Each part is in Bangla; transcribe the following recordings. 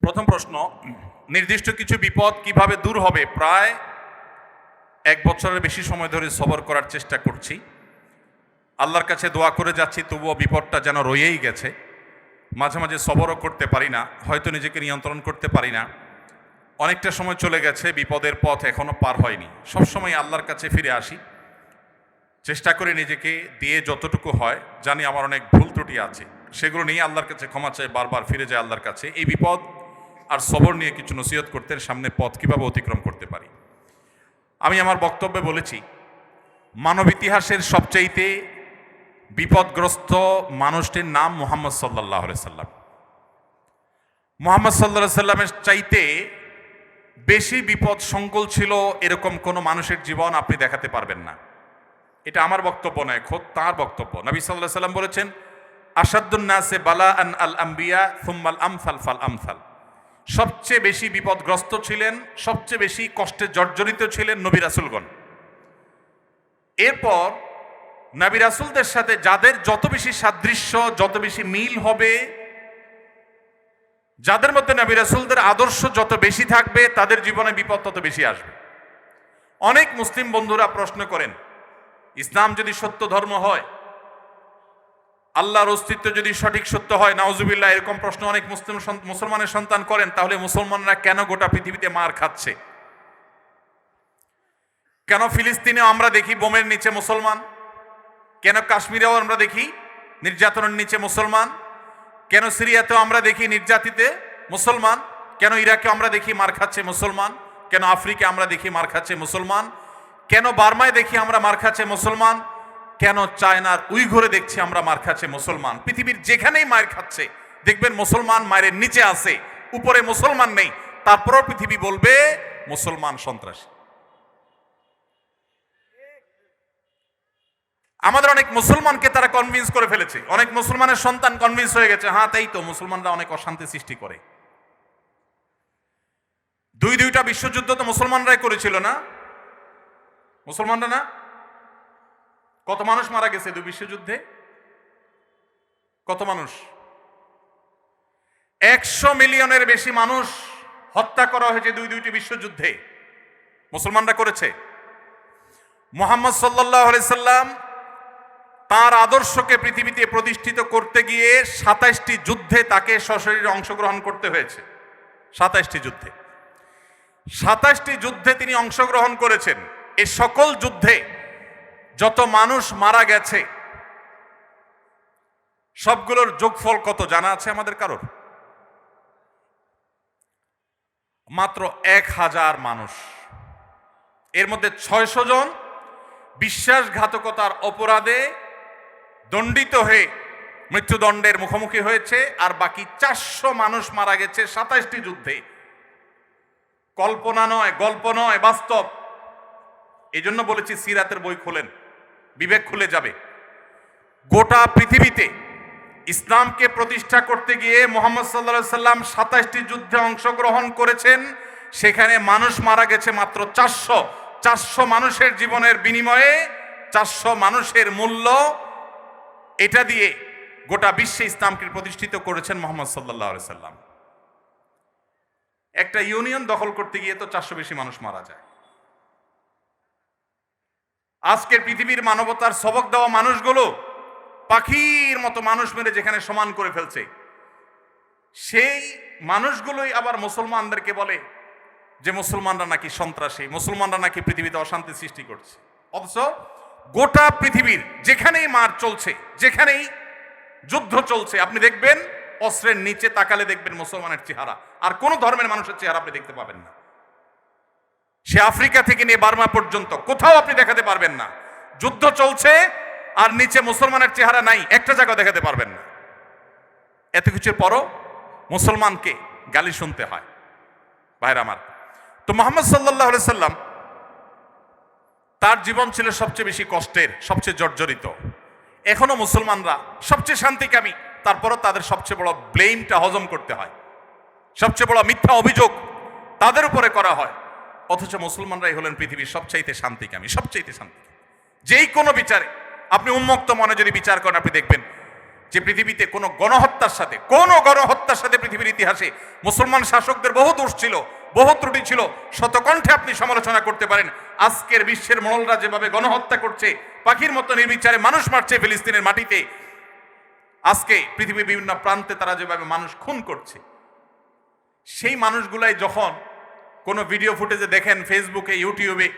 প্রথম প্রশ্ন, নির্দিষ্ট কিছু বিপদ কিভাবে দূর হবে? প্রায় 1 বছরের বেশি সময় ধরে সবর করার চেষ্টা করছি। আল্লাহর কাছে দোয়া করে যাচ্ছি, তবুও বিপদটা যেন রয়েই গেছে। মাঝে মাঝে সবরও করতে পারি না, হয়তো নিজেকে নিয়ন্ত্রণ করতে পারি না। অনেকটা সময় চলে গেছে, বিপদের পথ এখনো পার হয়নি। সবসময় আল্লাহর কাছে ফিরে আসি, চেষ্টা করে নিজেকে দিয়ে যতটুকু হয়। জানি আমার অনেক ভুল ত্রুটি আছে, সেগুলো নিয়ে আল্লাহর কাছে ক্ষমা চাই, বারবার ফিরে যায় আল্লাহর কাছে। এই বিপদ আর সবর নিয়ে কিছু নসিহত করতে, সামনে পথ কিভাবে অতিক্রম করতে পারি। আমি আমার বক্তব্যে বলেছি, মানব ইতিহাসের সবচাইতে বিপদগ্রস্ত মানুষটির নাম মুহাম্মদ সাল্লাল্লাহু আলাইহি সাল্লাম। মুহাম্মদ সাল্লাল্লাহু আলাইহি সাল্লামের চাইতে বেশি বিপদ সংকুল ছিল এরকম কোনো মানুষের জীবন আপনি দেখাতে পারবেন না। এটা আমার বক্তব্য নয়, খোদ তাঁর বক্তব্য। নবী সাল্লাল্লাহু আলাইহি সাল্লাম বলেছেন, আসাদ্দুন নাসে বালাআন আল আম্বিয়া সুম্মাল আমসাল ফাল আমসাল। সবচেয়ে বেশি বিপদগ্রস্ত ছিলেন, সবচেয়ে বেশি কষ্টে জর্জরিত ছিলেন নবী রাসূলগণ। এরপর নবী রাসূলদের সাথে যাদের যত বেশি সাদৃশ্য, যত বেশি মিল হবে, যাদের মধ্যে নবী রাসূলদের আদর্শ যত বেশি থাকবে, তাদের জীবনে বিপদ তত বেশি আসবে। অনেক মুসলিম বন্ধুরা প্রশ্ন করেন, ইসলাম যদি সত্য ধর্ম হয়, আল্লাহর অস্তিত্ব যদি সঠিক সত্য হয়, নাউজুবিল্লাহ, এরকম প্রশ্ন অনেক মুসলমানের সন্তান করেন, তাহলে মুসলমানরা কেন গোটা পৃথিবীতে মার খাচ্ছে? কেন ফিলিস্তিনেও আমরা দেখি বোমের নিচে মুসলমান? কেন কাশ্মীরেও আমরা দেখি নির্যাতনের নিচে মুসলমান? কেন সিরিয়াতেও আমরা দেখি নির্যাতিতে মুসলমান? কেন ইরাকে আমরা দেখি মার খাচ্ছে মুসলমান? কেন আফ্রিকা আমরা দেখি মার খাচ্ছে মুসলমান? কেন বার্মায় দেখি আমরা মার খাচ্ছে মুসলমান? কেন চায়নার উইঘুরে দেখছি আমরা মার খাচ্ছে মুসলমান? পৃথিবীর যেখানেই মায়ের খাচ্ছে দেখবেন মুসলমান মায়ের নিচে আছে, উপরে মুসলমান নেই। তারপরও পৃথিবী বলবে মুসলমান সন্ত্রাসী। আমাদের অনেক মুসলমানকে তারা কনভিন্স করে ফেলেছে, অনেক মুসলমানের সন্তান কনভিন্স হয়ে গেছে, হ্যাঁ তাই তো, মুসলমানরা অনেক অশান্তি সৃষ্টি করে। দুইটা বিশ্বযুদ্ধ তো মুসলমানরাই করেছিল না? মুসলমানরা না? কত মানুষ মারা গেছে 2 বিশ্বযুদ্ধে? কত মানুষ? 100 মিলিয়নের বেশি মানুষ হত্যা করা হয়েছে দুইটি বিশ্বযুদ্ধে। মুসলমানরা করেছে। মুহাম্মদ সাল্লাল্লাহু আলাইহি সাল্লাম তার আদর্শকে পৃথিবীতে প্রতিষ্ঠিত করতে গিয়ে 27টি যুদ্ধে তাকে সশরীরে অংশগ্রহণ করতে হয়েছে। 27টি যুদ্ধে, 27টি যুদ্ধে তিনি অংশগ্রহণ করেছেন। এই সকল যুদ্ধে যত মানুষ মারা গেছে, সবগুলোর যোগফল কত জানা আছে আমাদের কারোর? মাত্র 1000 মানুষ। এর মধ্যে 600 জন বিশ্বাসঘাতকতার অপরাধে দণ্ডিত হয়ে মৃত্যুদণ্ডের মুখোমুখি হয়েছে, আর বাকি 400 মানুষ মারা গেছে 27টি যুদ্ধে। কল্পনা নয়, গল্প নয়, বাস্তব। এই জন্য বলেছি সিরাতের বই খোলেন, বিবেক খুলে যাবে। গোটা পৃথিবীতে ইসলামকে প্রতিষ্ঠা করতে গিয়ে মুহাম্মদ সাল্লাল্লাহু আলাইহি সাল্লাম 27টি যুদ্ধে অংশগ্রহণ করেছেন। সেখানে মানুষ মারা গেছে মাত্র 400। 400 মানুষের জীবনের বিনিময়ে 400 মানুষের মূল্য, এটা দিয়ে গোটা বিশ্বে ইসলামকে প্রতিষ্ঠিত করেছেন মুহাম্মদ সাল্লাল্লাহু আলাইহি সাল্লাম। একটা ইউনিয়ন দখল করতে গিয়ে তো 400 বেশি মানুষ মারা যায়। আজকের পৃথিবীর মানবতার সবক দেওয়া মানুষগুলো পাখির মতো মানুষ মেরে যেখানে সমান করে ফেলছে, সেই মানুষগুলোই আবার মুসলমানদেরকে বলে যে মুসলমানরা নাকি সন্ত্রাসী, মুসলমানরা নাকি পৃথিবীতে অশান্তি সৃষ্টি করছে। অথচ গোটা পৃথিবীর যেখানেই মার চলছে, যেখানেই যুদ্ধ চলছে, আপনি দেখবেন অস্ত্রের নিচে তাকালে দেখবেন মুসলমানের চেহারা। আর কোন ধর্মের মানুষের চেহারা আপনি দেখতে পাবেন না। সে আফ্রিকা থেকে নিয়ে বার্মা পর্যন্ত কোথাও আপনি দেখাতে পারবেন না। যুদ্ধ চলছে আর নিচে মুসলমানের চেহারা নাই, একটা জায়গা দেখাতে পারবেন না। এত কিছুর পরও মুসলমানকে গালি শুনতে হয়। ভাইরা আমার, তো মুহাম্মদ সাল্লাল্লাহু আলাইহি সাল্লাম, তার জীবন ছিল সবচেয়ে বেশি কষ্টের, সবচেয়ে জর্জরিত। এখনো মুসলমানরা সবচেয়ে শান্তিকামী, তারপরও তাদের সবচেয়ে বড় ব্লেমটা হজম করতে হয়, সবচেয়ে বড় মিথ্যা অভিযোগ তাদের উপরে করা হয়। অথচ মুসলমানরাই হলেন পৃথিবীর সবচাইতে শান্তিকামী, সবচাইতে শান্তিকামী। যেই কোনো বিচারে আপনি উন্মুক্ত মনে যদি বিচার করেন, আপনি দেখবেন যে পৃথিবীতে কোনো গণহত্যার সাথে পৃথিবীর ইতিহাসে মুসলমান শাসকদের বহু দোষ ছিল, বহু ত্রুটি ছিল, শতকণ্ঠে আপনি সমালোচনা করতে পারেন। আজকের বিশ্বের মোড়লরা যেভাবে গণহত্যা করছে, পাখির মতো নির্বিচারে মানুষ মারছে ফিলিস্তিনের মাটিতে, আজকে পৃথিবীর বিভিন্ন প্রান্তে তারা যেভাবে মানুষ খুন করছে, সেই মানুষগুলাই যখন কোনো ভিডিও ফুটেজে দেখেন ফেসবুকে, ইউটিউবে,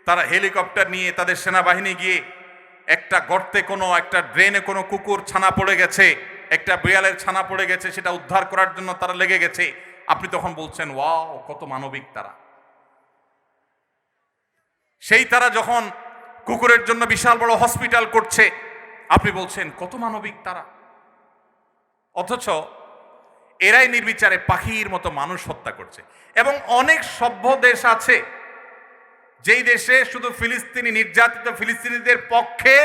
তারা হেলিকপ্টার নিয়ে তাদের সেনাবাহিনী গিয়ে একটা গর্তে, কোনো একটা ড্রেনে কোনো কুকুর ছানা পড়ে গেছে, একটা বিড়ালের ছানা পড়ে গেছে, সেটা উদ্ধার করার জন্য তারা লেগে গেছে, আপনি তখন বলছেন ওয়াও, কত মানবিক তারা। সেই তারা যখন কুকুরের জন্য বিশাল বড় হসপিটাল করছে, আপনি বলছেন কত মানবিক তারা। অথচ এরাই নির্বিচারে পাখির মতো মানুষ হত্যা করছে। এবং অনেক সভ্য দেশ আছে যেই দেশে শুধু ফিলিস্তিনি নির্যাতিত ফিলিস্তিনিদের পক্ষে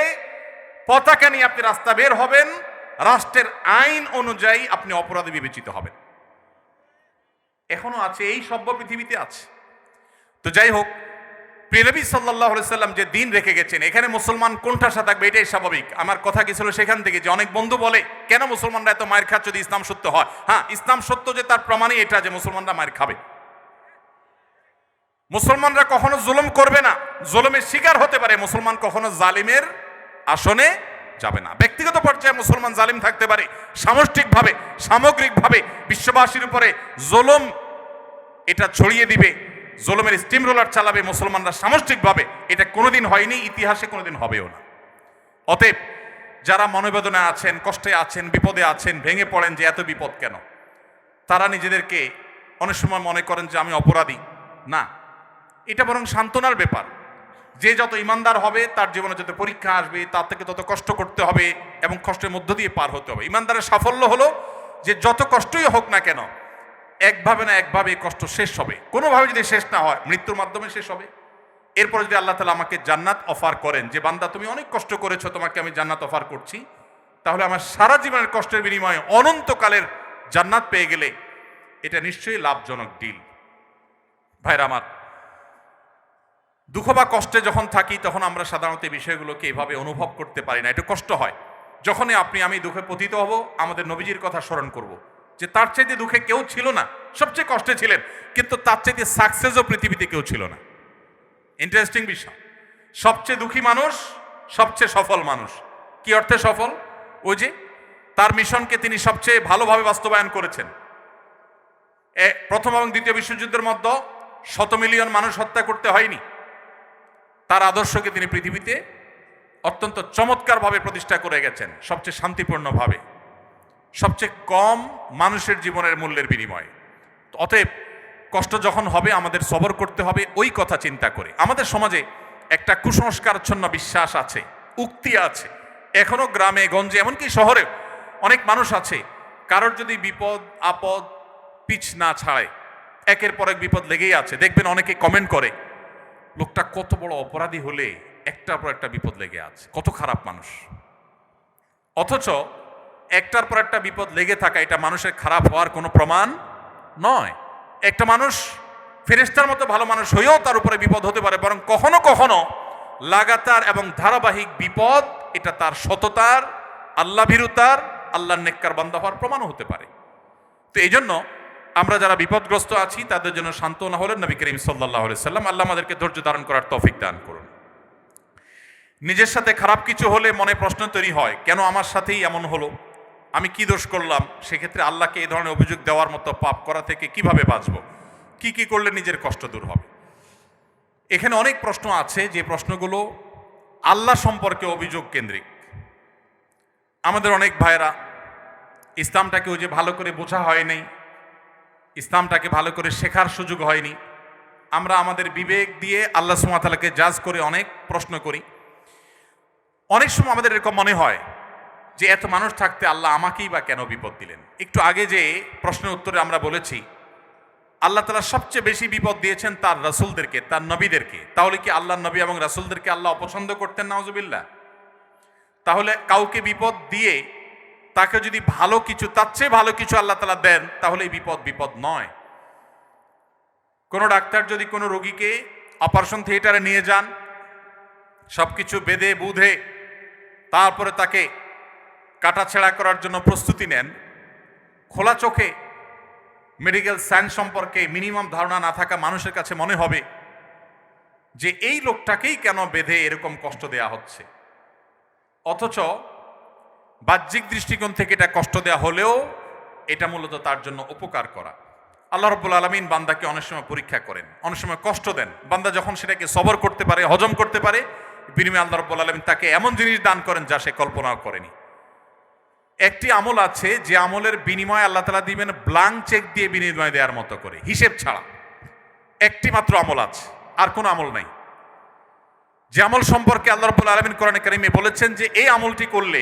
পতাকা নিয়ে আপনি রাস্তা বের হবেন, রাষ্ট্রের আইন অনুযায়ী আপনি অপরাধী বিবেচিত হবেন। এখনো আছে, এই সভ্য পৃথিবীতে আছে। তো যাই হোক, প্রিয় নবী সাল্লাল্লাহু আলাইহি সাল্লাম যে দিন রেখে গেছেন, এখানে মুসলমান কোণঠাসা থাকবে, এটাই স্বাভাবিক। আমার কথা কি ছিল সেখান থেকে, যে অনেক বন্ধু বলে কেন মুসলমানরা এত মায়ের খাচ্ছে যদি ইসলাম সত্য হয়। হ্যাঁ, ইসলাম সত্য যে তার প্রমাণই এটা যে মুসলমানরা মায়ের খাবে। মুসলমানরা কখনো জুলুম করবে না, জুলুমের শিকার হতে পারে, মুসলমান কখনো জালিমের আসনে যাবে না। ব্যক্তিগত পর্যায়ে মুসলমান জালিম থাকতে পারে, সামষ্টিকভাবে, সামগ্রিকভাবে বিশ্ববাসীর উপরে জুলুম এটা ছড়িয়ে দিবে, জুলুমের স্টিম রোলার চালাবে মুসলমানরা সামষ্টিকভাবে, এটা কোনোদিন হয়নি, ইতিহাসে কোনোদিন হবেও না। অতএব যারা মনোবেদনা আছেন, কষ্টে আছেন, বিপদে আছেন, ভেঙে পড়েন যে এত বিপদ কেন, তারা নিজেদেরকে অনেক সময় মনে করেন যে আমি অপরাধী। না, এটা বরং সান্ত্বনার ব্যাপার। যে যত ইমানদার হবে তার জীবনে যত পরীক্ষা আসবে, তার থেকে তত কষ্ট করতে হবে এবং কষ্টের মধ্য দিয়ে পার হতে হবে। ইমানদারের সাফল্য হলো যে যত কষ্টই হোক না কেন, একভাবে না একভাবে এই কষ্ট শেষ হবে। কোনোভাবে যদি শেষ না হয়, মৃত্যুর মাধ্যমে শেষ হবে। এরপর যদি আল্লাহ তাআলা আমাকে জান্নাত অফার করেন, যে বান্দা তুমি অনেক কষ্ট করেছো, তোমাকে আমি জান্নাত অফার করছি, তাহলে আমার সারা জীবনের কষ্টের বিনিময়ে অনন্তকালের জান্নাত পেয়ে গেলে এটা নিশ্চয়ই লাভজনক ডিল। ভাইরা আমার, দুঃখ বা কষ্টে যখন থাকি তখন আমরা সাধারণত এই বিষয়গুলোকে এভাবে অনুভব করতে পারি না, একটু কষ্ট হয়। যখনই আমি দুঃখে পতিত হব, আমাদের নবীজির কথা স্মরণ করব, যে তার চাইতে দুঃখে কেউ ছিল না, সবচেয়ে কষ্টে ছিলেন, কিন্তু তার চাইতে সাকসেসও পৃথিবীতে কেউ ছিল না। ইন্টারেস্টিং বিষয়, সবচেয়ে দুঃখী মানুষ সবচেয়ে সফল মানুষ। কি অর্থে সফল? ওই যে তার মিশনকে তিনি সবচেয়ে ভালোভাবে বাস্তবায়ন করেছেন। প্রথম এবং দ্বিতীয় বিশ্বযুদ্ধের মধ্যে 100 মিলিয়ন মানুষ হত্যা করতে হয়নি। তার আদর্শকে তিনি পৃথিবীতে অত্যন্ত চমৎকারভাবে প্রতিষ্ঠা করে গেছেন, সবচেয়ে শান্তিপূর্ণভাবে, সবচেয়ে কম মানুষের জীবনের মূল্যের বিনিময়ে। অতএব কষ্ট যখন হবে আমাদের সবর করতে হবে ওই কথা চিন্তা করে। আমাদের সমাজে একটা কুসংস্কারাচ্ছন্ন বিশ্বাস আছে, উক্তি আছে, এখনো গ্রামে গঞ্জে এমনকি শহরে অনেক মানুষ আছে, কারোর যদি বিপদ আপদ পিছ না ছাড়ে, একের পর এক বিপদ লেগেই আছে। দেখবেন অনেকে কমেন্ট করে, লোকটা কত বড় অপরাধী হলে একটার পর একটা বিপদ লেগে আছে, কত খারাপ মানুষ। অথচ একটার পর একটা বিপদ লেগে থাকা এটা মানুষের খারাপ হওয়ার কোনো প্রমাণ নয়। একটা মানুষ ফেরেশতার মতো ভালো মানুষ হয়েও তার উপরে বিপদ হতে পারে, বরং কখনো কখনো লাগাতার এবং ধারাবাহিক বিপদ এটা তার সততার, আল্লাহ ভীরুতার, আল্লাহর নেককার বান্দা হওয়ার প্রমাণও হতে পারে। তো এই জন্য আমরা যারা বিপদগ্রস্ত আছি তাদের জন্য সান্ত্বনা হলেন নবী করিম সাল্লাল্লাহু আলাইহি সাল্লাম। আল্লাহ আমাদেরকে ধৈর্য ধারণ করার তৌফিক দান করুন। নিজের সাথে খারাপ কিছু হলে মনে প্রশ্ন তৈরি হয়, কেন আমার সাথেই এমন হলো, আমি কি দোষ করলাম? সেক্ষেত্রে আল্লাহকে এই ধরনের অভিযোগ দেওয়ার মতো পাপ করা থেকে কিভাবে বাঁচব, কি কি করলে নিজের কষ্ট দূর হবে? এখানে অনেক প্রশ্ন আছে, যে প্রশ্নগুলো আল্লাহ সম্পর্কে অভিযোগ কেন্দ্রিক। আমাদের অনেক ভাইরা ইসলামটাকে ওই যে ভালো করে বোঝা হয়নি, ইসলামটাকে ভালো করে শেখার সুযোগ হয়নি। আমরা আমাদের বিবেক দিয়ে আল্লাহ সুবহানাহু ওয়া তাআলাকে জাজ করে অনেক প্রশ্ন করি। অনেক সময় আমাদের এরকম মনে হয় যে এত মানুষ থাকতে আল্লাহ আমাকেই বা কেন বিপদ দিলেন। একটু আগে যে প্রশ্নের উত্তরে আমরা বলেছি আল্লাহ তাআলা সবচেয়ে বেশি বিপদ দিয়েছেন তার রাসূলদেরকে, তার নবীদেরকে। তাহলে কি আল্লাহর নবী এবং রাসূলদেরকে আল্লাহ অপছন্দ করতেন? নাউজুবিল্লাহ। তাহলে কাউকে বিপদ দিয়ে তাকে যদি ভালো কিছু, তার চেয়ে ভালো কিছু আল্লাহ তাআলা দেন, তাহলে এই বিপদ নয়। কোনো ডাক্তার যদি কোনো রোগীকে অপারেশন থিয়েটারে নিয়ে যান, সবকিছু বেঁধে বুঝে তারপরে তাকে কাটাছেঁড়া করার জন্য প্রস্তুতি নেন, খোলা চোখে মেডিকেল সায়েন্স সম্পর্কে মিনিমাম ধারণা না থাকা মানুষের কাছে মনে হবে যে এই লোকটাকেই কেন বেঁধে এরকম কষ্ট দেয়া হচ্ছে। অথচ বাহ্যিক দৃষ্টিকোণ থেকে এটা কষ্ট দেয়া হলেও এটা মূলত তার জন্য উপকার করা। আল্লাহ রাব্বুল আলামিন বান্দাকে অনেক সময় পরীক্ষা করেন, অনেক সময় কষ্ট দেন। বান্দা যখন সেটাকে সবর করতে পারে, হজম করতে পারে, বিনিময়ে আল্লাহ রাব্বুল আলামিন তাকে এমন জিনিস দান করেন যা সে কল্পনাও করেনি। একটি আমল আছে যে আমলের বিনিময়ে আল্লাহ তাআলা দিবেন ব্ল্যাঙ্ক চেক দিয়ে বিনিময় দেওয়ার মতো করে, হিসেব ছাড়া। একটি মাত্র আমল আছে, আর কোনো আমল নাই। যে আমল সম্পর্কে আল্লাহ রাব্বুল আলামিন কোরআনে কারিমে বলেছেন যে এই আমলটি করলে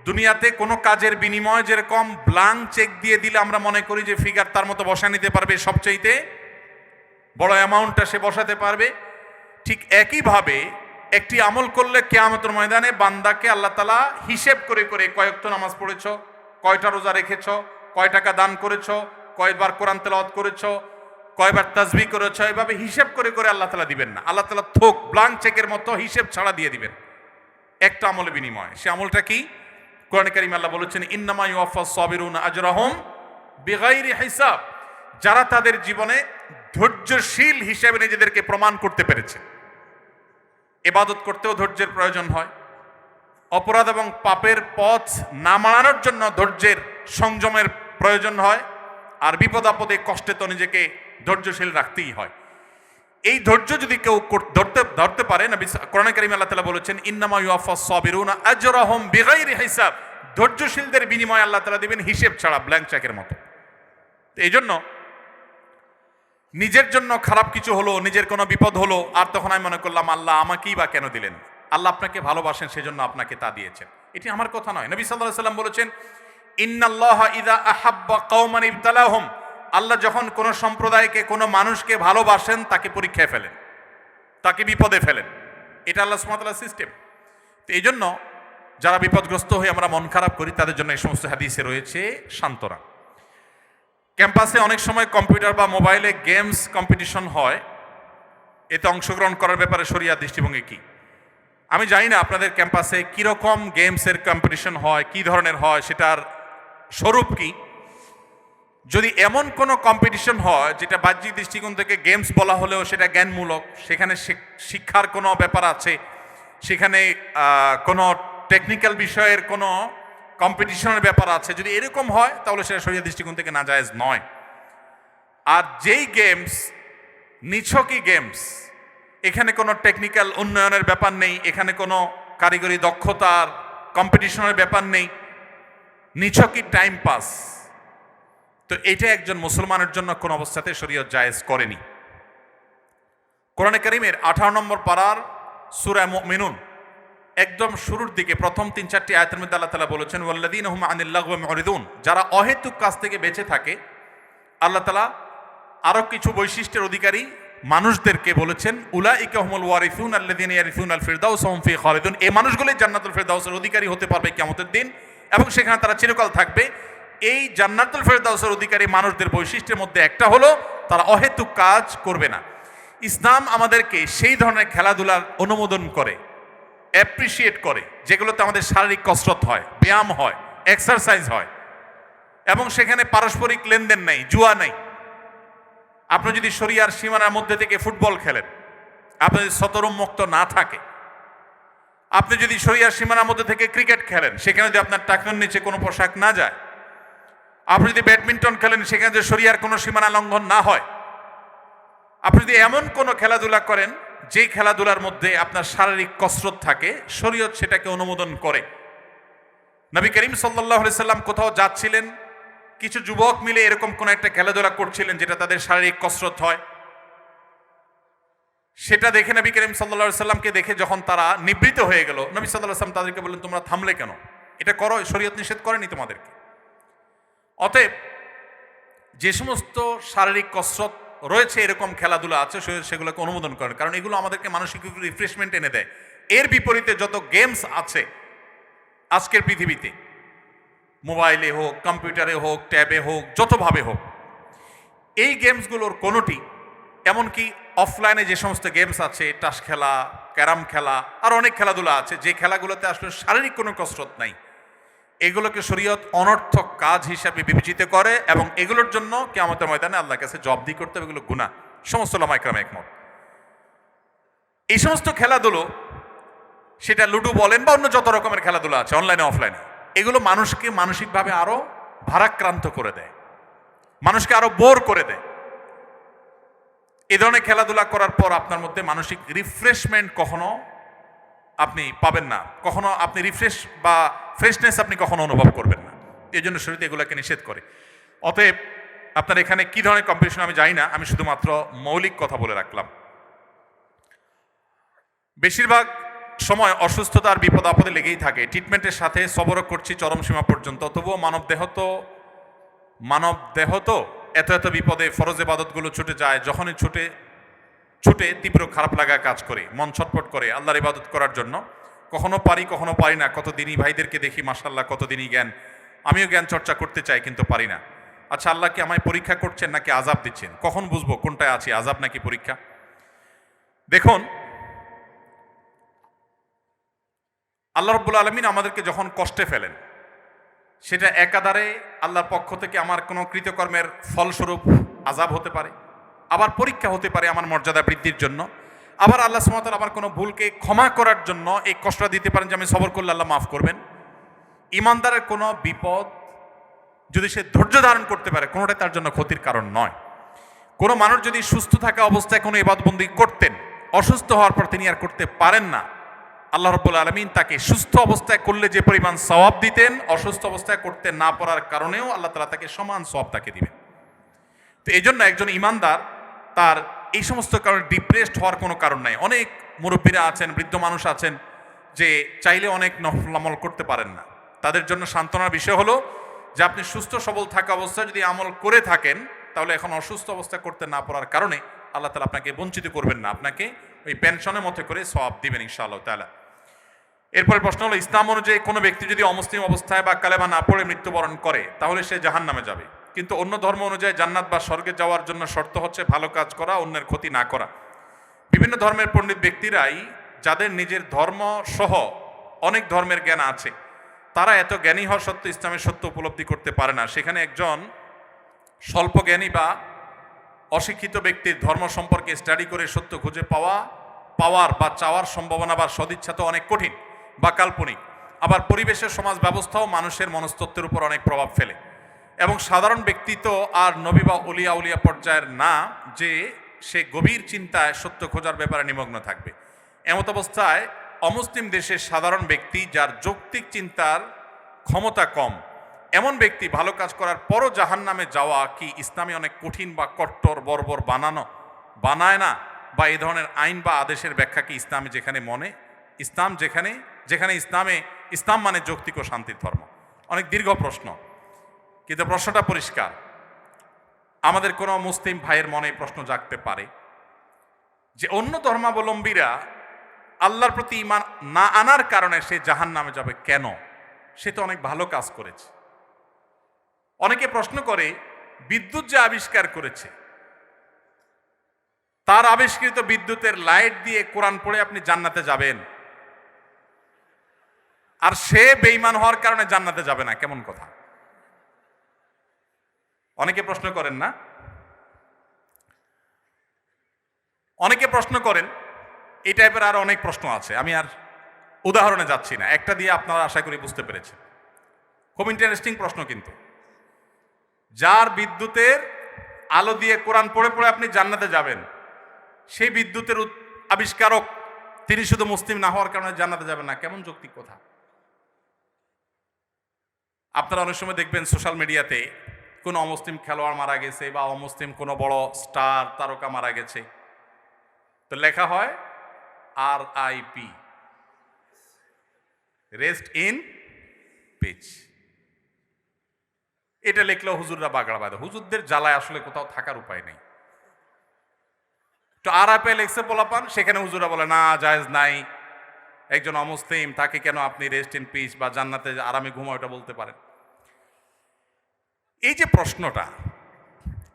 দুনিয়াতে কোনো কাজের বিনিময় যেরকম ব্ল্যাঙ্ক চেক দিয়ে দিলে আমরা মনে করি যে ফিগার তার মতো বসা নিতে পারবে, সবচাইতে বড় অ্যামাউন্টটা সে বসাতে পারবে, ঠিক একইভাবে একটি আমল করলে কিয়ামতের ময়দানে বান্দাকে আল্লাহ তাআলা হিসেব করে করে কয় ওয়াক্ত নামাজ পড়েছ, কয়টা রোজা রেখেছ, কয় টাকা দান করেছ, কয়বার কোরআন তেলাওয়াত করেছ, কয়বার তাসবিহ করেছ, এভাবে হিসেব করে করে আল্লাহ তাআলা দিবেন না। আল্লাহ তাআলা থোক ব্ল্যাঙ্ক চেকের মতো হিসেব ছাড়া দিয়ে দিবেন একটা আমলের বিনিময়ে। সে আমলটা কি? কোরআনে কারিমে আল্লাহ বলেছেন ইন্নামা ইউওয়াফাস সাবিরুনা আজরাহুম বিগাইরি হিসাব। যারা তাদের জীবনে ধৈর্যশীল হিসেবে নিজেদেরকে প্রমাণ করতে পেরেছে। ইবাদত করতেও ধৈর্যের প্রয়োজন হয়, অপরাধ এবং পাপের পথ না মানানোর জন্য ধৈর্যের সংযমের প্রয়োজন হয়, আর বিপদ আপদে কষ্টে তো নিজেকে ধৈর্যশীল রাখতেই হয়। এই ধৈর্য যদি কেউ ধরতে পারে, নবী কোরআনে কারিমে আল্লাহ তাআলা বলেছেন ইন্নামা ইউওয়াফাস সাবিরুনা আজরাহুম বিগাইরি হিসাব। ধৈর্যশীলদের বিনিময়ে আল্লাহ তাআলা দিবেন হিসেব ছাড়া, ব্ল্যাঙ্ক চেকের মতো। এই জন্য নিজের জন্য খারাপ কিছু হলো, নিজের কোনো বিপদ হলো, আর তখন আমি মনে করলাম আল্লাহ আমাকেই বা কেন দিলেন। আল্লাহ আপনাকে ভালোবাসেন, সেজন্য আপনাকে তা দিয়েছেন। এটি আমার কথা নয়। নবী সাল্লাল্লাহু আলাইহি ওয়াসাল্লাম বলেছেন ইন্নাল্লাহা ইযা আহাব্বা কওমান ইবতালাহুম। আল্লাহ যখন কোনো সম্প্রদায়কে, কোনো মানুষকে ভালোবাসেন তাকে পরীক্ষায় ফেলেন, তাকে বিপদে ফেলেন। এটা আল্লাহ সুবহানাহু ওয়া তাআলার সিস্টেম। তো এই জন্য যারা বিপদগ্রস্ত হয়ে আমরা মন খারাপ করি তাদের জন্য এই সমস্ত হাদিসে রয়েছে সান্ত্বনা। ক্যাম্পাসে অনেক সময় কম্পিউটার বা মোবাইলে গেমস কম্পিটিশন হয়, এতে অংশগ্রহণ করার ব্যাপারে শরিয়ার দৃষ্টিভঙ্গি কি? আমি জানি না আপনাদের ক্যাম্পাসে কীরকম গেমসের কম্পিটিশন হয়, কী ধরনের হয়, সেটার স্বরূপ কি। যদি এমন কোনো কম্পিটিশন হয় যেটা বাহ্যিক দৃষ্টিকোণ থেকে গেমস বলা হলেও সেটা জ্ঞানমূলক, সেখানে শিক্ষার কোনো ব্যাপার আছে, সেখানে কোনো টেকনিক্যাল বিষয়ের কোনো কম্পিটিশনের ব্যাপার আছে, যদি এরকম হয় তাহলে সেটা শরীয়তের দৃষ্টিকোণ থেকে নাজায়েজ নয়। আর যেই গেমস নিছকই গেমস, এখানে কোনো টেকনিক্যাল উন্নয়নের ব্যাপার নেই, এখানে কোনো কারিগরি দক্ষতার কম্পিটিশনের ব্যাপার নেই, নিছকই টাইম পাস, তো এটা একজন মুসলমানের জন্য কোন অবস্থাতে শরীয়ত জায়েজ করেনি। কোরআনে কারীমের 18 নম্বর পারার সূরা মুমিনুন একদম শুরুর দিকে প্রথম 3-4টি আয়াতের মধ্যে আল্লাহ তাআলা বলেছেন ওয়াল্লাযীনা হুম আনিল লাগওয়ি মুরিদুন। যারা অহেতুক কাজ থেকে বেঁচে থাকে, আল্লাহ তাআলা আরো কিছু বৈশিষ্ট্যের অধিকারী মানুষদেরকে বলেছেন উলাইকা হুমুল ওয়ারিসুন আল্লাযীনা ইয়ারিসুনাল ফিরদাউস হুম ফি খালিদুন। এই মানুষগুলোই জান্নাতুল ফিরদাউসের অধিকারী হতে পারবে কিয়ামতের দিন, এবং সেখানে তারা চিরকাল থাকবে। এই জান্নাতুল ফিরদাউসের অধিকারী মানুষদের বৈশিষ্ট্যের মধ্যে একটা হলো তারা অহেতুক কাজ করবে না। ইসলাম আমাদেরকে সেই ধরনের খেলাধুলার অনুমোদন করে, অ্যাপ্রিসিয়েট করে, যেগুলোতে আমাদের শারীরিক কসরত হয়, ব্যায়াম হয়, এক্সারসাইজ হয়, এবং সেখানে পারস্পরিক লেনদেন নেই, জুয়া নেই। আপনি যদি শরিয়ার সীমানার মধ্যে থেকে ফুটবল খেলেন, আপনি যদি শতরুন্মুক্ত না থাকে, আপনি যদি শরিয়ার সীমানার মধ্যে থেকে ক্রিকেট খেলেন, সেখানে যদি আপনার টাকার নিচে কোনো পোশাক না যায়, আপনি যদি ব্যাডমিন্টন খেলেন, সেখানে যদি শরিয়ার কোনো সীমানা লঙ্ঘন না হয়, আপনি যদি এমন কোনো খেলাধুলা করেন যেই খেলাধুলার মধ্যে আপনার শারীরিক কসরত থাকে, শরীয়ত সেটাকে অনুমোদন করে। নবী করিম সাল্লাল্লাহু আলাইহি সাল্লাম কোথাও যাচ্ছিলেন, কিছু যুবক মিলে এরকম কোন একটা খেলাধুলা করছিলেন যেটা তাদের শারীরিক কসরত হয়, সেটা দেখে নবী করিম সাল্লাল্লাহু আলাইহি সাল্লামকে দেখে যখন তারা নিবৃত হয়ে গেল, নবী সাল্লাল্লাহু আলাইহি সাল্লাম তাদেরকে বললেন তোমরা থামলে কেন? এটা করো, শরীয়ত নিষেধ করেনি তোমাদেরকে। অতএব যে সমস্ত শারীরিক কসরত রয়েছে, এরকম খেলাধুলা আছে, সেগুলোকে অনুমোদন করে, কারণ এগুলো আমাদেরকে মানসিক রিফ্রেশমেন্ট এনে দেয়। এর বিপরীতে যত গেমস আছে আজকের পৃথিবীতে, মোবাইলে হোক, কম্পিউটারে হোক, ট্যাবে হোক, যতভাবে হোক, এই গেমসগুলোর কোনোটি, এমনকি অফলাইনে যে সমস্ত গেমস আছে, টাস খেলা, ক্যারাম খেলা, আর অনেক খেলাধুলা আছে, যে খেলাগুলোতে আসলে শারীরিক কোনো কসরত নাই, এগুলোকে শরীয়ত অনর্থক কাজ হিসাবে বিবেচিত করে এবং এগুলোর জন্য কিয়ামতের ময়দানে আল্লাহর কাছে জবাবদিহি করতে হবে, এগুলো গুনাহ। সমস্ত উলামা ইকরাম একমত। এই সমস্ত খেলাধুলো, সেটা লুডো বলেন বা অন্য যত রকমের খেলাধুলো আছে অনলাইনে অফলাইনে, এগুলো মানুষকে মানসিকভাবে আরো ভারাক্রান্ত করে দেয়, মানুষকে আরো বোর করে দেয়। এই ধরনের খেলাধুলা করার পর আপনার মধ্যে মানসিক রিফ্রেশমেন্ট কখনো আপনি পাবেন না, কখনো আপনি রিফ্রেশ বা ফ্রেশনেস আপনি কখনো অনুভব করবেন না। এই জন্য শরীয়ত এগুলোকে নিষেধ করে। অতএব আপনার এখানে কি ধরনের কম্পিটিশন আমি জানি না, আমি শুধুমাত্র মৌলিক কথা বলে রাখলাম। বেশিরভাগ সময় অসুস্থতা আর বিপদ আপদে লেগেই থাকে, ট্রিটমেন্টের সাথে সবরও করছি চরম সীমা পর্যন্ত। তবুও মানব দেহ তো এত এত বিপদে ফরজ ইবাদতগুলো ছুটে যায়। যখনই ছুটে তীব্র খারাপ লাগা কাজ করে, মন ছটফট করে আল্লাহর ইবাদত করার জন্য। কখনো পারি কখনো পারি না। কত দিনই ভাইদেরকে দেখি মাশাআল্লাহ, কত দিনই জ্ঞান, আমিও জ্ঞান চর্চা করতে চাই কিন্তু পারি না। আচ্ছা, আল্লাহ কি আমায় পরীক্ষা করছেন নাকি আযাব দিচ্ছেন? কখন বুঝবো কোনটায় আছি, আযাব নাকি পরীক্ষা? দেখুন, আল্লাহ রাব্বুল আলামিন আমাদেরকে যখন কষ্টে ফেলেন, সেটা একাধারে আল্লাহর পক্ষ থেকে আমার কোনো কৃতকর্মের ফলস্বরূপ আযাব হতে পারে, আবার পরীক্ষা হতে পারে আমার মর্যাদা বৃদ্ধির জন্য, আবার আল্লাহ সুবহানাহু ওয়া তাআলা আমার কোনো ভুলকে ক্ষমা করার জন্য এই কষ্টটা দিতে পারেন যে আমি সবর করলে আল্লাহ মাফ করবেন। ইমানদারের কোনো বিপদ যদি সে ধৈর্য ধারণ করতে পারে, কোনোটাই তার জন্য ক্ষতির কারণ নয়। কোনো মানুষ যদি সুস্থ থাকা অবস্থায় কোনো ইবাদতবন্দি করতেন, অসুস্থ হওয়ার পর তিনি আর করতে পারেন না, আল্লাহ রাব্বুল আলামিন তাকে সুস্থ অবস্থায় করলে যে পরিমাণ সওয়াব দিতেন, অসুস্থ অবস্থায় করতে না পারার কারণেও আল্লাহ তাআলা তাকে সমান সওয়াব তাকে দিবেন। তো এই জন্য একজন ইমানদার তার এই সমস্ত কারণে ডিপ্রেসড হওয়ার কোনো কারণ নাই। অনেক মুরব্বীরা আছেন, বৃদ্ধ মানুষ আছেন যে চাইলে অনেক নফল আমল করতে পারেন না। তাদের জন্য সান্ত্বনার বিষয় হলো যে আপনি সুস্থ সবল থাকা অবস্থায় যদি আমল করে থাকেন, তাহলে এখন অসুস্থ অবস্থায় করতে না পারার কারণে আল্লাহ তাআলা আপনাকে বঞ্চিত করবেন না, আপনাকে ওই পেনশনের মতো করে সওয়াব দিবেন ইনশাআল্লাহ তাআলা। এরপরে প্রশ্ন হলো, ইসলাম অনুযায়ী কোনো ব্যক্তি যদি অমুসলিম অবস্থায় বা কালেমা না পড়ে মৃত্যুবরণ করে, তাহলে সে জাহান্নামে যাবে। কিন্তু অন্য ধর্ম অনুযায়ী জান্নাত বা স্বর্গে যাওয়ার জন্য শর্ত হচ্ছে ভালো কাজ করা, অন্যের ক্ষতি না করা। বিভিন্ন ধর্মের পণ্ডিত ব্যক্তিরাই, যাদের নিজের ধর্ম সহ অনেক ধর্মের জ্ঞান আছে, তারা এত জ্ঞানী হওয়া সত্ত্বেও ইসলামের সত্য উপলব্ধি করতে পারে না। সেখানে একজন স্বল্প জ্ঞানী বা অশিক্ষিত ব্যক্তির ধর্ম সম্পর্কে স্টাডি করে সত্য খুঁজে পাওয়ার বা চাওয়ার সম্ভাবনা বা সদিচ্ছা তো অনেক কঠিন বা কাল্পনিক। আবার পরিবেশের সমাজ ব্যবস্থাও মানুষের মনস্তত্ত্বের উপর অনেক প্রভাব ফেলে, এবং সাধারণ ব্যক্তি তো আর নবী বা উলিয়া পর্যায়ের না যে সে গভীর চিন্তায় সত্য খোঁজার ব্যাপারে নিমগ্ন থাকবে। এমত অবস্থায় অমুসলিম দেশের সাধারণ ব্যক্তি, যার যৌক্তিক চিন্তার ক্ষমতা কম, এমন ব্যক্তি ভালো কাজ করার পরও জাহান্নামে যাওয়া কি ইসলামে অনেক কঠিন বা কট্টর বর্বর বানায় না? বা এই ধরনের আইন বা আদেশের ব্যাখ্যা কি ইসলামে যেখানে ইসলাম মানে যৌক্তিক ও শান্তির ধর্ম? অনেক দীর্ঘ প্রশ্ন, কিন্তু প্রশ্নটা পরিষ্কার। আমাদের কোনো মুসলিম ভাইয়ের মনে প্রশ্ন জাগতে পারে যে অন্য ধর্মাবলম্বীরা আল্লাহর প্রতি ঈমান না আনার কারণে সে জাহান্নামে যাবে কেন? সে তো অনেক ভালো কাজ করেছে। অনেকে প্রশ্ন করে, বিদ্যুৎ যে আবিষ্কার করেছে, তার আবিষ্কৃত বিদ্যুতের লাইট দিয়ে কোরআন পড়ে আপনি জান্নাতে যাবেন, আর সে বেঈমান হওয়ার কারণে জান্নাতে যাবে না, কেমন কথা? অনেকে প্রশ্ন করেন না? অনেকে প্রশ্ন করেন, এই টাইপের আর অনেক প্রশ্ন আছে, আমি আর উদাহরণে যাচ্ছি না, একটা দিয়ে আপনারা আশা করি বুঝতে পেরেছেন। খুব ইন্টারেস্টিং প্রশ্ন কিন্তু। যার বিদ্যুতের আলো দিয়ে কোরআন পড়ে পড়ে আপনি জান্নাতে যাবেন, সেই বিদ্যুতের আবিষ্কারক তিনি শুধু মুসলিম না হওয়ার কারণে জান্নাতে যাবেন না, কেমন যৌক্তিক কথা? আপনারা অনেক সময় দেখবেন সোশ্যাল মিডিয়াতে কোনো অমুসলিম খেলোয়াড় মারা গেছে বা অমুসলিম কোনো বড় স্টার তারকা মারা গেছে, তো লেখা হয় RIP, রেস্ট ইন পিস। এটা লিখলেও হুজুররা বাগড়া বাঁধে। হুজুরদের জ্বালায় আসলে কোথাও থাকার উপায় নেই। তো RIP লেখছে পোলাপান, সেখানে হুজুরা বলে না, জায়েজ নাই, একজন অমুসলিম, তাকে কেন আপনি রেস্ট ইন পিস বা জান্নাতে আরামে ঘুমাও এটা বলতে পারেন? এই যে প্রশ্নটা,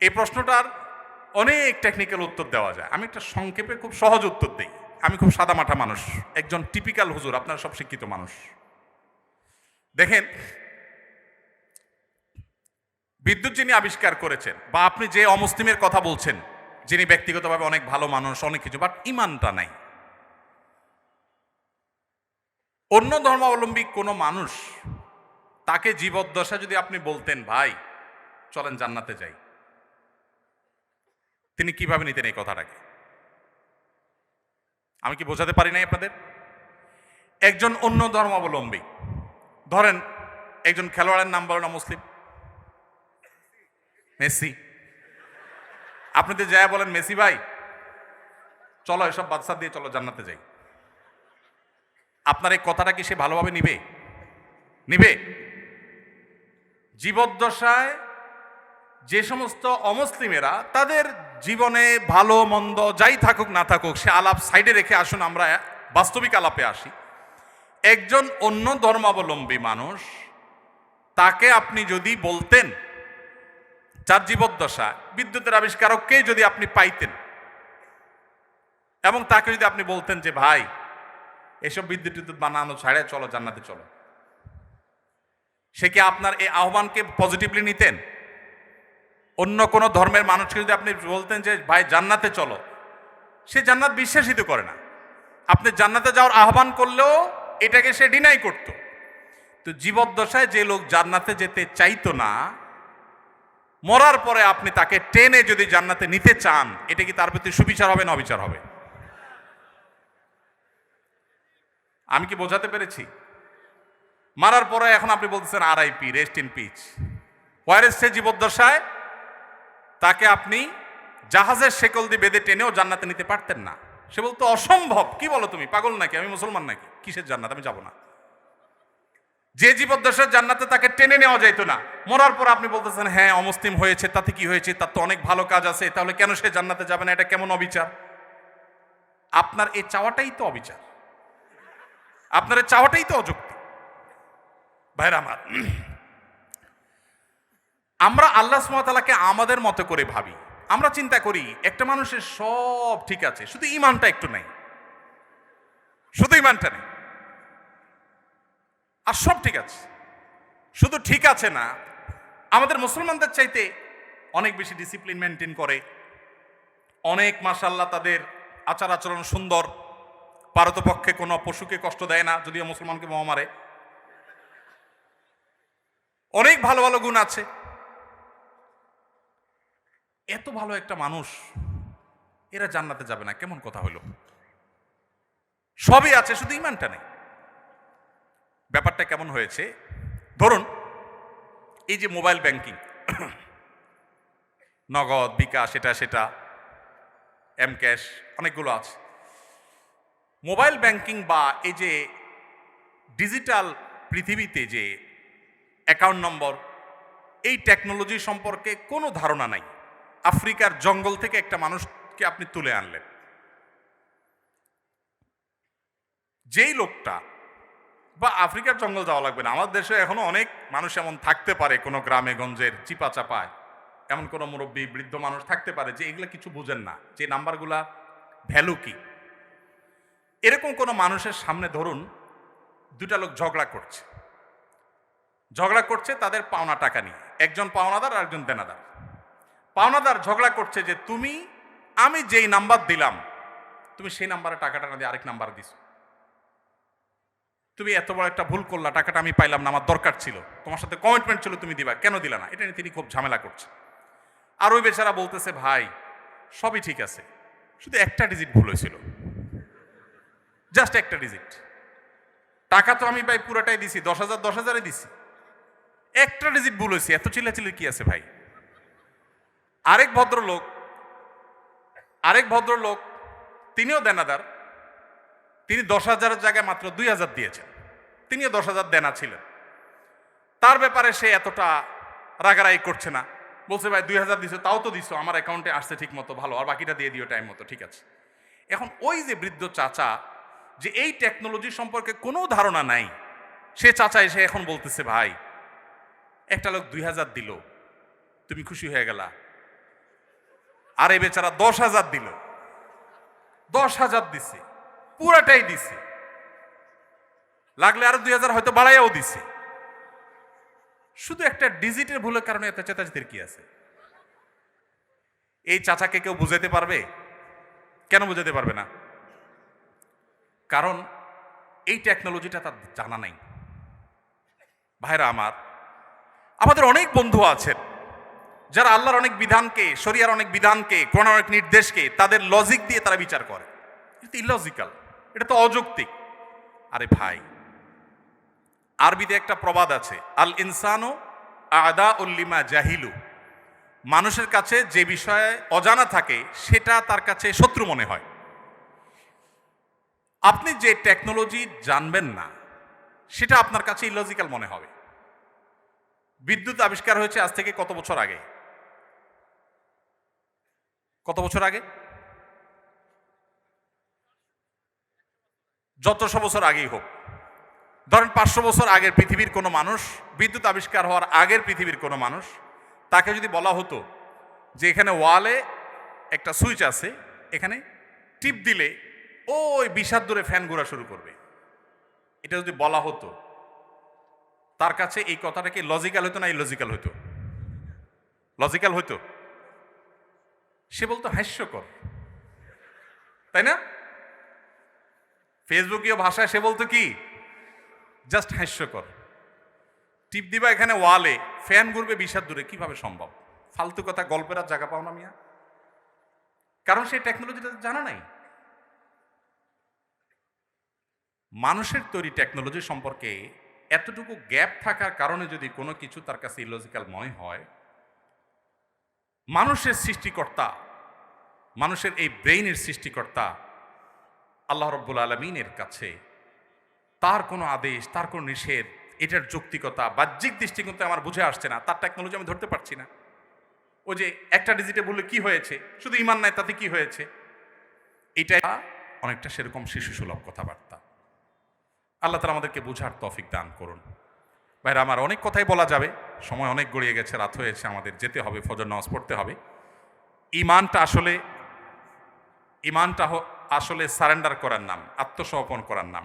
এই প্রশ্নটার অনেক টেকনিক্যাল উত্তর দেওয়া যায়। আমি একটা সংক্ষেপে খুব সহজ উত্তর দিই। আমি খুব সাদামাঠা মানুষ, একজন টিপিক্যাল হুজুর, আপনারা সব শিক্ষিত মানুষ। দেখেন, বিদ্যুৎ যিনি আবিষ্কার করেছেন, বা আপনি যে অমুসলিমের কথা বলছেন, যিনি ব্যক্তিগতভাবে অনেক ভালো মানুষ, অনেক কিছু, বাট ইমানটা নাই, অন্য ধর্মাবলম্বী কোনো মানুষ তাকে জীবদ্দশা যদি আপনি বলতেন ভাই চলেন জান্নাতে যাই, তিনি কিভাবে নিতেন এই কথাটাকে? আমি কি বোঝাতে পারি নাই আপনাদের? একজন অন্য ধর্মাবলম্বী, ধরেন একজন খেলোয়াড়ের নাম বলো না, মুসলিম, মেসি, আপনি তো যায় বলেন মেসি ভাই চলো এসব বাদশা দিয়ে চলো জান্নাতে যাই, আপনার এই কথাটা কি সে ভালোভাবে নিবে? নিবে? জীবদ্দশায় যে সমস্ত অমুসলিমেরা তাদের জীবনে ভালো মন্দ যাই থাকুক না থাকুক, সে আলাপ সাইডে রেখে আসুন আমরা বাস্তবিক আলাপে আসি। একজন অন্য ধর্মাবলম্বী মানুষ, তাকে আপনি যদি বলতেন, যার জীবদ্দশা, বিদ্যুতের আবিষ্কারককেই যদি আপনি পাইতেন এবং তাকে যদি আপনি বলতেন যে ভাই এসব বিদ্যুৎ টিদ্যুৎ বানানো ছাড়ে চলো জান্নাতে চলো, সে কি আপনার এই আহ্বানকে পজিটিভলি নিতেন? অন্য কোনো ধর্মের মানুষকে যদি আপনি বলতেন যে ভাই জান্নাতে চলো, সে জান্নাত বিশ্বাসিত করে না। আপনি জান্নাতে যাওয়ার আহ্বান করলেও এটাকে সে ডিনাই করত। তো জীবদ্দশায় যে লোক জান্নাতে যেতে চাইতো না, মরার পরে আপনি তাকে টেনে যদি জান্নাতে নিতে চান, এটা কি তার প্রতি সুবিচার হবে না অবিচার হবে? আমি কি বোঝাতে পেরেছি? মারার পরে এখন আপনি বলতেছেন RIP, রেস্ট ইন পিচ। ওয়ারেস সে জীবদ্দশায় তাকে আপনি জাহাজের শেকল দিয়ে বেঁধে টেনেও জান্নাতে নিতে পারতেন না। সে বলতো অসম্ভব, কি বলো তুমি, পাগল নাকি, আমি মুসলমান নাকি, কিসের জান্নাত, আমি যাব না। যে জীবদ্দশার জান্নাতে তাকে টেনে নেওয়া যাইতো না, মরার পর আপনি বলতেছেন হ্যাঁ অমুসলিম হয়েছে, তাতে কি হয়েছে, তার তো অনেক ভালো কাজ আছে, তাহলে কেন সে জান্নাতে যাবে না? এটা কেমন অবিচার? আপনার এই চাওয়াটাই তো অবিচার, আপনার এই চাওয়াটাই তো অযুক্তি। ভাইরা আমার, আমরা আল্লাহ সুবহানাহু ওয়া তাআলাকে আমাদের মতো করে ভাবি। আমরা চিন্তা করি একটা মানুষের সব ঠিক আছে, শুধু ঈমানটা একটু নেই, শুধু ঈমানটা নেই, আর সব ঠিক আছে। শুধু ঠিক আছে না, আমাদের মুসলমানদের চাইতে অনেক বেশি ডিসিপ্লিন মেনটেন করে, অনেক মাশাআল্লাহ তাদের আচার আচরণ সুন্দর, পারতপক্ষে কোনো পশুকে কষ্ট দেয় না, যদিও মুসলমানকে বোমা মারে, অনেক ভালো ভালো গুণ আছে। এত ভালো একটা মানুষ, এরা জান্নাতে যাবে না, কেমন কথা হলো? সবই আছে, শুধু ঈমানটা নেই। ব্যাপারটা কেমন হয়েছে? ধরুন এই যে মোবাইল ব্যাংকিং, নগদ, বিকাশ, সেটা এম ক্যাশ, অনেকগুলো আছে। মোবাইল ব্যাংকিং বা এই যে ডিজিটাল পৃথিবীতে যে অ্যাকাউন্ট নম্বর, এই টেকনোলজি সম্পর্কে কোনো ধারণা নাই। আফ্রিকার জঙ্গল থেকে একটা মানুষকে আপনি তুলে আনলেন, যেই লোকটা, বা আফ্রিকার জঙ্গল যাওয়া লাগবে না, আমাদের দেশে এখনো অনেক মানুষ এমন থাকতে পারে, কোনো গ্রামে গঞ্জের চিপা চাপায় এমন কোনো মুরব্বী বৃদ্ধ মানুষ থাকতে পারে যে এগুলো কিছু বুঝেন না, যে নাম্বারগুলা ভ্যালু কি। এরকম কোনো মানুষের সামনে ধরুন দুটা লোক ঝগড়া করছে তাদের পাওনা টাকা নিয়ে, একজন পাওনাদার আর একজন দেনাদার। পাওনাদার ঝগড়া করছে যে আমি যেই নাম্বার দিলাম, তুমি সেই নাম্বারে টাকাটা না দিয়ে আরেক নাম্বার দিছো, তুমি এত বড় একটা ভুল করলা, টাকাটা আমি পাইলাম না, আমার দরকার ছিল, তোমার সাথে কমিটমেন্ট ছিল, তুমি দিবা, কেন দিলা না? এটা নিয়ে তিনি খুব ঝামেলা করছে। আর ওই বেচারা বলতেছে ভাই সবই ঠিক আছে, শুধু একটা ডিজিট ভুল হয়েছিল, জাস্ট একটা ডিজিট, টাকা তো আমি ভাই পুরাটাই দিছি, 10,000 দিছি, একটা ডিজিট ভুল হয়েছে, এত চিল্লাচিল্লি কি আছে ভাই? আরেক ভদ্রলোক তিনিও দেনাদার, তিনি 10,000-এর জায়গায় মাত্র 2,000 দিয়েছেন, তিনিও 10,000 দেনা ছিলেন। তার ব্যাপারে সে এতটা রাগারাগি করছে না, বলছে ভাই 2,000 দিছো, তাও তো দিছো, আমার অ্যাকাউন্টে আসছে ঠিক মতো, ভালো, আর বাকিটা দিয়ে দিও টাইম মতো, ঠিক আছে। এখন ওই যে বৃদ্ধ চাচা, যে এই টেকনোলজি সম্পর্কে কোনো ধারণা নাই, সে চাচা এসে এখন বলতেছে ভাই একটা লোক 2,000 দিল, তুমি খুশি হয়ে গেলা, আর এই বেচারা 10,000 দিল, 10,000 দিছে, পুরাটাই দিছে, লাগলে আরো 2,000 হয়তো বাড়াইয়াও দিছে, শুধু একটা ডিজিটের ভুলের কারণে এত চেতাচেতির কি আছে? এই চাচাকে কেউ বুঝাতে পারবে? কেন বুঝাতে পারবে না? কারণ এই টেকনোলজিটা তার জানা নাই। ভাইরা আমার, আমাদের অনেক বন্ধু আছেন যারা আল্লাহর অনেক বিধানকে, শরিয়ার অনেক বিধানকে, কোরআনের অনেক নির্দেশকে তাদের লজিক দিয়ে তারা বিচার করে। এটা ইলজিক্যাল, এটা তো অযৌক্তিক। আরে ভাই, আরবিতে একটা প্রবাদ আছে, আল ইনসানু আদা উল্লিমা জাহিলু। মানুষের কাছে যে বিষয়ে অজানা থাকে সেটা তার কাছে শত্রু মনে হয়। আপনি যে টেকনোলজি জানবেন না সেটা আপনার কাছে ইলজিক্যাল মনে হবে। বিদ্যুৎ আবিষ্কার হয়েছে আজ থেকে কত বছর আগে? কত বছর আগে? যতশো বছর আগেই হোক, ধরেন 500 বছর আগের পৃথিবীর কোনো মানুষ, বিদ্যুৎ আবিষ্কার হওয়ার আগের পৃথিবীর কোনো মানুষ, তাকে যদি বলা হতো যে এখানে ওয়ালে একটা সুইচ আছে, এখানে টিপ দিলে ওই 20 হাত দূরে ফ্যান ঘোরা শুরু করবে, এটা যদি বলা হতো, তার কাছে এই কথাটা কি লজিক্যাল হতো না ইলজিক্যাল হতো? লজিক্যাল হতো। সে বলতো হাস্যকর, তাই না? ফেসবুকীয় ভাষায় সে বলতো কি, জাস্ট হাস্যকর। টিপ দিবা এখানে ওয়ালে, ফ্যান ঘুরবে 20 হাত দূরে, কিভাবে সম্ভব? ফালতু কথা, গল্পের আর জায়গা পাও না মিয়া। কারণ সেই টেকনোলজিটা জানা নাই। মানুষের তৈরি টেকনোলজি সম্পর্কে এতটুকু গ্যাপ থাকার কারণে যদি কোনো কিছু তার কাছে ইলজিক্যাল মনে হয়, মানুষের সৃষ্টিকর্তা, মানুষের এই ব্রেইনের সৃষ্টিকর্তা আল্লাহ রাব্বুল আলামিনের কাছে তার কোনো আদেশ, তার কোনো নিষেধ, এটার যৌক্তিকতা বাহ্যিক দৃষ্টিকোণে আমার বুঝে আসছে না, তার টেকনোলজি আমি ধরতে পারছি না। ওই যে একটা ডিজিটে বললে কি হয়েছে, শুধু ইমান নাই তাতে কি হয়েছে, এটা অনেকটা সেরকম শিশুসুলভ কথাবার্তা। আল্লাহ তাআলা আমাদেরকে বুঝার তৌফিক দান করুন। ভাইরা আমার, অনেক কথাই বলা যাবে, সময় অনেক গড়িয়ে গেছে, রাত হয়েছে, আমাদের যেতে হবে, ফজর নামাজ পড়তে হবে। ইমানটা আসলে সারেন্ডার করার নাম, আত্মসমর্পণ করার নাম।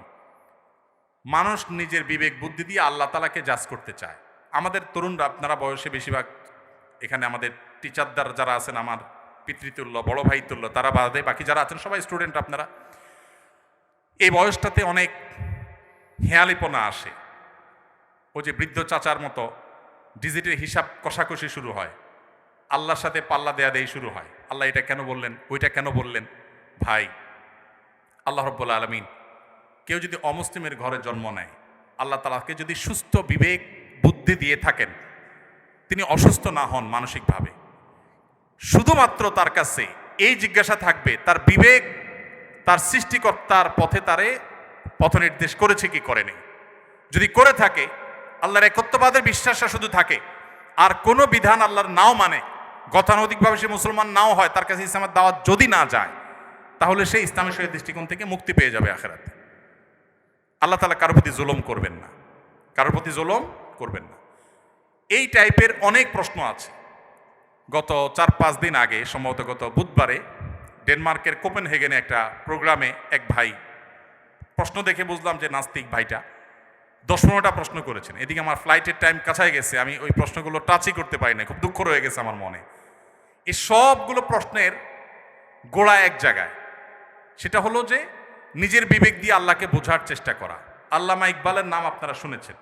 মানুষ নিজের বিবেক বুদ্ধি দিয়ে আল্লাহ তাআলাকে জাজ করতে চায়। আমাদের তরুণরা, আপনারা বয়সে বেশিরভাগ এখানে আমাদের টিচারদার যারা আছেন, আমার পিতৃতুল্য, বড় ভাই তুল্য, তারা বাদে বাকি যারা আছেন সবাই স্টুডেন্ট। আপনারা এই বয়সটাতে অনেক হেয়ালিপনা আসে। ও যে বৃদ্ধ চাচার মতো ডিজিটের হিসাব কষাকষি শুরু হয়, আল্লাহর সাথে পাল্লা দেয়া দেই শুরু হয়। আল্লাহ এটা কেন বললেন, ওইটা কেন বললেন? ভাই, আল্লাহ রাব্বুল আলামিন কেউ যদি অমুসলিমের ঘরে জন্ম নেয়, আল্লাহ তাআলাকে যদি সুস্থ বিবেক বুদ্ধি দিয়ে থাকেন, তিনি অসুস্থ না হন মানসিকভাবে, শুধুমাত্র তার কাছে এই জিজ্ঞাসা থাকবে তার বিবেক তার সৃষ্টিকর্তার পথে তারে পথ নির্দেশ করেছে কি করেনি। যদি করে থাকে, আল্লাহর একত্ববাদের বিশ্বাসটা শুধু থাকে, আর কোনো বিধান আল্লাহর নাও মানে, গতানুগতিকভাবে সে মুসলমান নাও হয়, তার কাছে ইসলামের দাওয়াত যদি না যায়, তাহলে সে ইসলামের সহিত দৃষ্টিকোণ থেকে মুক্তি পেয়ে যাবে আখিরাতে। আল্লাহ তাআলা কারোর প্রতি জুলুম করবেন না, কারোর প্রতি জুলুম করবেন না। এই টাইপের অনেক প্রশ্ন আছে। গত 4-5 দিন আগে, সম্ভবত গত বুধবারে, ডেনমার্কের কোপেনহেগেনে একটা প্রোগ্রামে এক ভাই, প্রশ্ন দেখে বুঝলাম যে নাস্তিক ভাইটা 10-15টা প্রশ্ন করেছেন। এদিকে আমার ফ্লাইটের টাইম কাছায় গেছে, আমি ওই প্রশ্নগুলো টাচই করতে পারি না, খুব দুঃখ রয়ে গেছে আমার মনে। এই সবগুলো প্রশ্নের গোড়া এক জায়গায়, সেটা হলো যে নিজের বিবেক দিয়ে আল্লাহকে বোঝার চেষ্টা করা। আল্লামা ইকবালের নাম আপনারা শুনেছেন,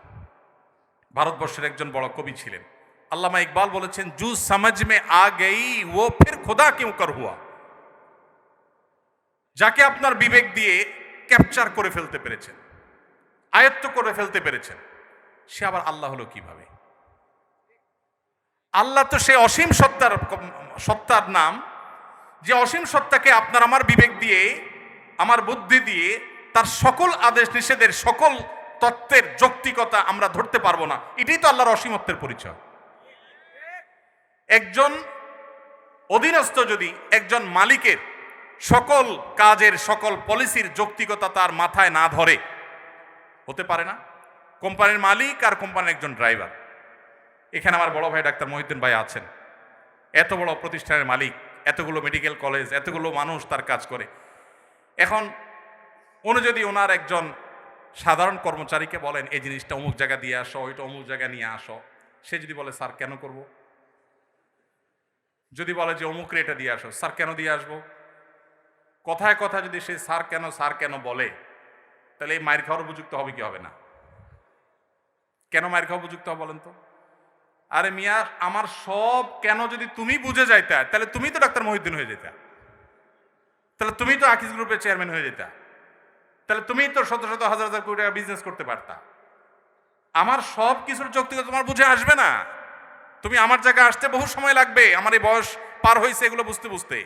ভারতবর্ষের একজন বড় কবি ছিলেন। আল্লামা ইকবাল বলেছেন, জু সমঝ মে আ গই ও ফির খুদা কিউ কর হুয়া। যাকে আপনার বিবেক দিয়ে ক্যাপচার করে ফেলতে পেরেছেন, আয়ত্ত করে ফেলতে পেরেছেন, সে আবার আল্লাহ হলো কিভাবে? আল্লাহ তো সে অসীম সত্তার নাম, যে অসীম সত্তাকে আপনার আমার বিবেক দিয়ে, আমার বুদ্ধি দিয়ে তার সকল আদেশ নিষেধের সকল তত্ত্বের যৌক্তিকতা আমরা ধরতে পারবো না। এটাই তো আল্লাহর অসীমত্বের পরিচয়। একজন অধীনস্থ যদি একজন মালিকের সকল কাজের, সকল পলিসির যৌক্তিকতা তার মাথায় না ধরে, হতে পারে না। কোম্পানির মালিক আর কোম্পানির একজন ড্রাইভার, এখানে আমার বড় ভাই ডাক্তার মহিউদ্দিন ভাই আছেন, এত বড় প্রতিষ্ঠানের মালিক, এতগুলো মেডিকেল কলেজ, এতগুলো মানুষ তার কাজ করে। এখন উনি যদি ওনার একজন সাধারণ কর্মচারীকে বলেন এই জিনিসটা অমুক জায়গা দিয়ে আসো, ওইটা অমুক জায়গা নিয়ে আসো, সে যদি বলে স্যার কেন করব, যদি বলে যে অমুক রেটা দিয়ে আসো, স্যার কেন দিয়ে আসবো, কথায় কথা যদি সে স্যার কেন বলে, তাহলে এই মায়ের খাওয়ার উপযুক্ত হবে কি হবে না? কেন মায়ের খাওয়া উপযুক্ত হবে বলেন তো? আরে মিয়া, আমার সব কেন যদি তুমি বুঝে যাইতা, তাহলে তুমি তো ডাক্তার মহিউদ্দিন হয়ে যেতা, তাহলে তুমি তো আকিজ গ্রুপের চেয়ারম্যান হয়ে যেতা, তাহলে তুমি তো শত শত হাজার হাজার কোটি টাকা বিজনেস করতে পারতা। আমার সব কিছুর যৌক্তিকতা তোমার বুঝে আসবে না। তুমি আমার জায়গায় আসতে বহু সময় লাগবে, আমার এই বয়স পার হয়েছে এগুলো বুঝতে বুঝতে।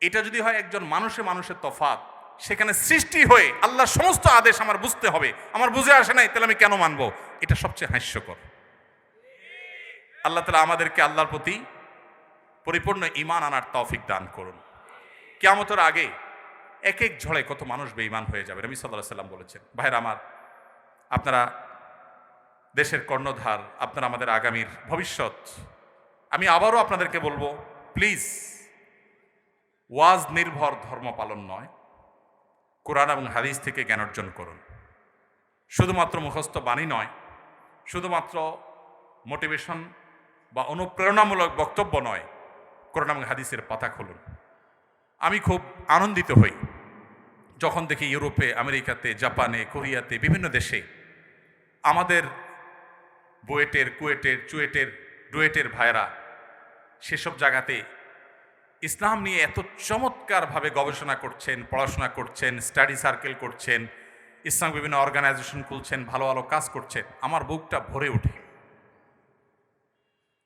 এটা যদি হয় একজন মানুষের তফাৎ, সেখানে সৃষ্টি হয়ে আল্লাহর সমস্ত আদেশ আমার বুঝতে হবে, আমার বুঝে আসে নাই, তাহলে আমি কেন মানবো? এটা সবচেয়ে হাস্যকর। আল্লাহ তাআলা আমাদেরকে আল্লাহর প্রতি পরিপূর্ণ ঈমান আনার তৌফিক দান করুন। কিয়ামতের আগে এক এক ঝড়ে কত মানুষ বেঈমান হয়ে যাবে। নবী সাল্লাল্লাহু আলাইহি সাল্লাম বলেছেন, ভাইরা আমার, আপনারা দেশের কর্ণধার, আপনারা আমাদের আগামীর ভবিষ্যৎ। আমি আবারও আপনাদেরকে বলবো, প্লিজ, ওয়াজ নির্ভর ধর্ম পালন নয়, কোরআন এবং হাদিস থেকে জ্ঞান অর্জন করুন। শুধুমাত্র মুখস্থ বাণী নয়, শুধুমাত্র মোটিভেশন বা অনুপ্রেরণামূলক বক্তব্য নয়, কোরআন এবং হাদিসের পাতা খুলুন। আমি খুব আনন্দিত হই যখন দেখি ইউরোপে, আমেরিকাতে, জাপানে, কোরিয়াতে, বিভিন্ন দেশে আমাদের বুয়েটের, কুয়েটের, চুয়েটের, ডুয়েটের ভাইরা সেসব জায়গাতে ইসলাম নিয়ে এত চমৎকারভাবে গবেষণা করছেন, পড়াশোনা করছেন, স্টাডি সার্কেল করছেন, ইসলাম বিভিন্ন অর্গানাইজেশন খুলছেন, ভালো ভালো কাজ করছেন। আমার বুকটা ভরে ওঠে।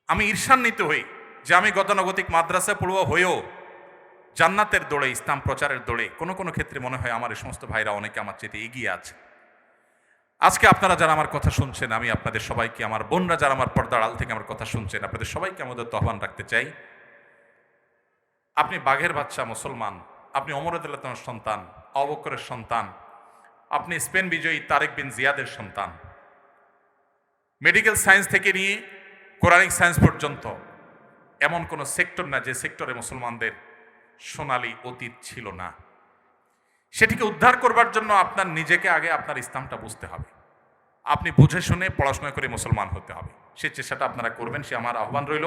আমি ঈর্ষান্বিত হই যে আমি গতানুগতিক মাদ্রাসা পড়ুয়া হয়েও জান্নাতের দৌড়ে, ইসলাম প্রচারের দৌড়ে কোনো কোনো ক্ষেত্রে মনে হয় আমার এই সমস্ত ভাইরা অনেকে আমার চেয়ে এগিয়ে আছে। আজকে আপনারা যারা আমার কথা শুনছেন, আমি আপনাদের সবাইকে, আমার বোনরা যারা আমার পর্দার আড়াল থেকে আমার কথা শুনছেন, আপনাদের সবাইকে আমাদের আহ্বান রাখতে চাই, আপনি বাঘের বাচ্চা মুসলমান, আপনি ওমর রাদিয়াল্লাহু আনহুর সন্তান, আবু বকরের সন্তান, আপনি স্পেন বিজয়ী তারেক বিন জিয়াদের সন্তান। মেডিকেল সায়েন্স থেকে নিয়ে কোরআনিক সায়েন্স পর্যন্ত এমন কোনো সেক্টর না যে সেক্টরে মুসলমানদের সোনালী অতীত ছিল না। সেটিকে উদ্ধার করবার জন্য আপনার নিজেকে আগে আপনার ইসলামটা বুঝতে হবে। আপনি বুঝে শুনে পড়াশোনা করে মুসলমান হতে হবে। সে চেষ্টাটা আপনারা করবেন, সে আমার আহ্বান রইল।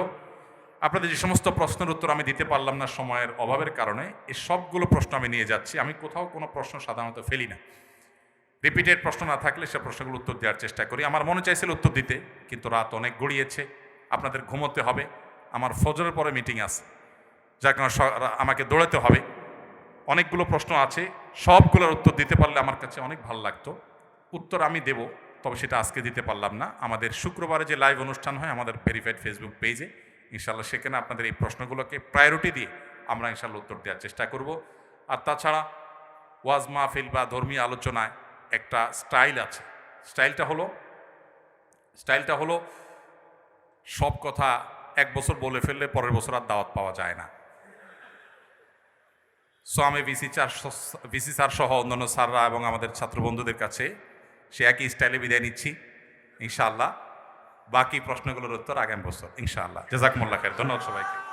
আপনাদের যে সমস্ত প্রশ্নের উত্তর আমি দিতে পারলাম না সময়ের অভাবের কারণে, এই সবগুলো প্রশ্ন আমি নিয়ে যাচ্ছি। আমি কোথাও কোনো প্রশ্ন সাধারণত ফেলি না। রিপিটেড প্রশ্ন না থাকলে সে প্রশ্নগুলো উত্তর দেওয়ার চেষ্টা করি। আমার মনে চাইছিল উত্তর দিতে, কিন্তু রাত অনেক গড়িয়েছে, আপনাদের ঘুমোতে হবে, আমার ফজরের পরে মিটিং আছে, যার কারণে আমাকে দৌড়াতে হবে। অনেকগুলো প্রশ্ন আছে, সবগুলোর উত্তর দিতে পারলে আমার কাছে অনেক ভালো লাগতো। উত্তর আমি দেব, তবে সেটা আজকে দিতে পারলাম না। আমাদের শুক্রবারে যে লাইভ অনুষ্ঠান হয় আমাদের ভেরিফাইড ফেসবুক পেজে, ইনশাল্লাহ সেখানে আপনাদের এই প্রশ্নগুলোকে প্রায়োরিটি দিয়ে আমরা ইনশাল্লাহ উত্তর দেওয়ার চেষ্টা করব। আর তাছাড়া ওয়াজ মাহফিল বা ধর্মীয় আলোচনায় একটা স্টাইল আছে। স্টাইলটা হলো সব কথা এক বছর বলে ফেললে পরের বছর আর দাওয়াত পাওয়া যায় না। সো আমি ভিসি স্যার সহ অন্যান্য স্যাররা এবং আমাদের ছাত্র বন্ধুদের কাছে সে একই স্টাইলে বিদায় নিচ্ছি ইনশাআল্লাহ। বাকি প্রশ্নগুলোর উত্তর আগামী বছর ইনশাআল্লাহ। জাযাকুমুল্লাহ খাইর। ধন্যবাদ সবাইকে।